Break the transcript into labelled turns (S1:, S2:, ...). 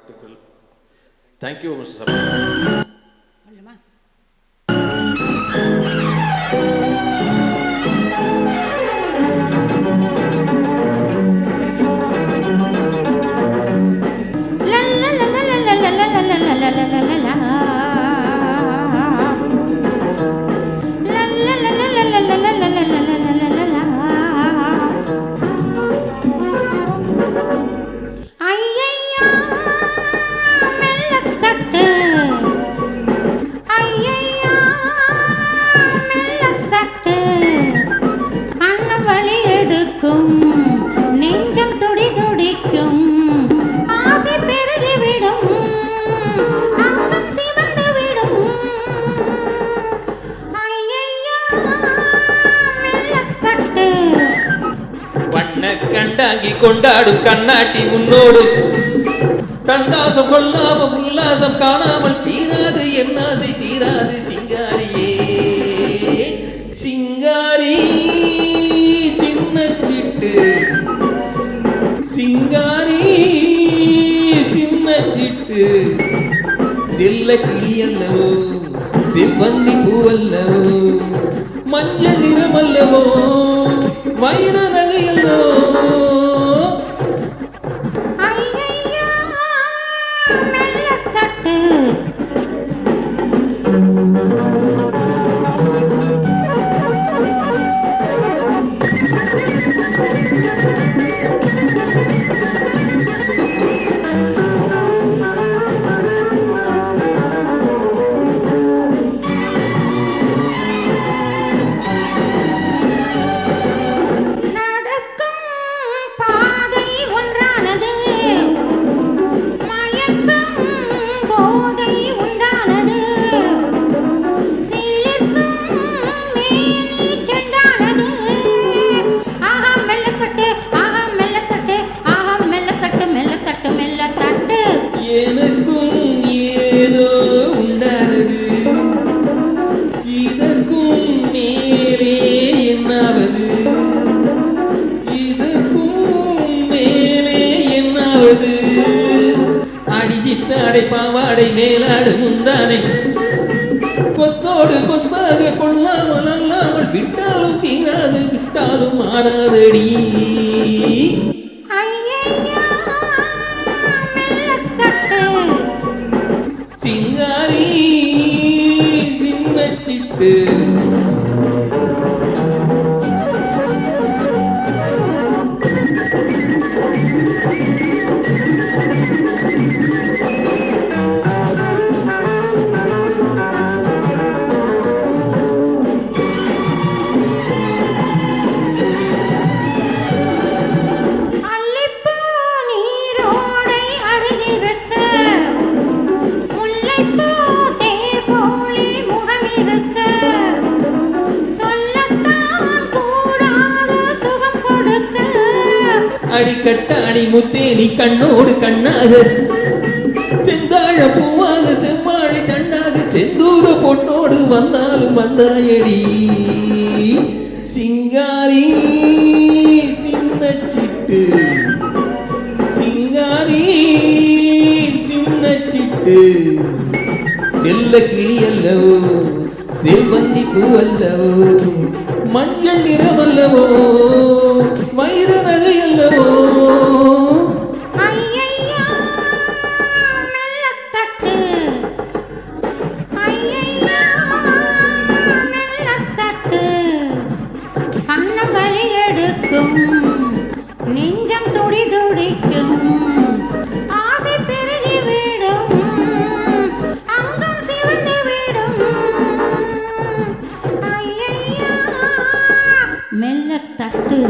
S1: வாழ்த்துக்கள். Thank you mister Saravanan.
S2: நெஞ்சம் துடி துடிக்கும், ஆசை பெருகிவிடும், அங்கம் சிவந்து விடும். ஐயையா மெல்லத்தட்டு.
S3: வண்ண கண்டாங்கி கொண்டாடும் கண்ணாட்டி உன்னோடு கண்டாசம் கொள்ளாம உல்லாசம் காணாமல் தீராது என் ஆசை தீராது சிங்காரியே சிங்காரி சின்ன சிட்டு சிங்காரி சின்ன சிட்டு செல்ல கிளி அல்லவோ செவ்வந்தி பூவல்லவோ மஞ்சள் நிறமல்லவோ வைர நகை அல்லவோ
S2: ஐயையா மெல்லத்தட்டு.
S3: எனக்கும் ஏதோ உண்டானது இதற்கும் மேலே என்னாவது இதற்கும் மேலே என்னாவது அடிச்சித்தாடை பாவாடை மேலாடு முந்தானை கொத்தோடு கொத்தாக கொள்ளாமல் அல்லாமல் விட்டாலும் தீராது விட்டாலும் மாறாதடி சிங்காரி சின்ன சிட்டு அடிக்கட்டாணி முத்தேனி கண்ணோடு கண்ணாக செந்தாழ பூவாக செவ்வாழை தண்டாக செந்தூர பொன்னோடு வந்தாலும் வந்தாயடி சிங்காரி சின்ன சிட்டு சிங்காரி சின்ன சிட்டு செல்ல கிளி அல்லவோ செவ்வந்தி பூ அல்லவோ மஞ்சள் நிறமல்லவோ வைர நகை அல்லவோ
S2: ஐயையா மெல்லத்தட்டு. ஐயையா மெல்லத்தட்டு. கண்ணம் வலி எடுக்கும், நெஞ்சம் துடி துடிக்கும், ஆசை பெருகிவிடும், அங்கம் சிவந்து விடும். ஐயையா மெல்லத்தட்டு.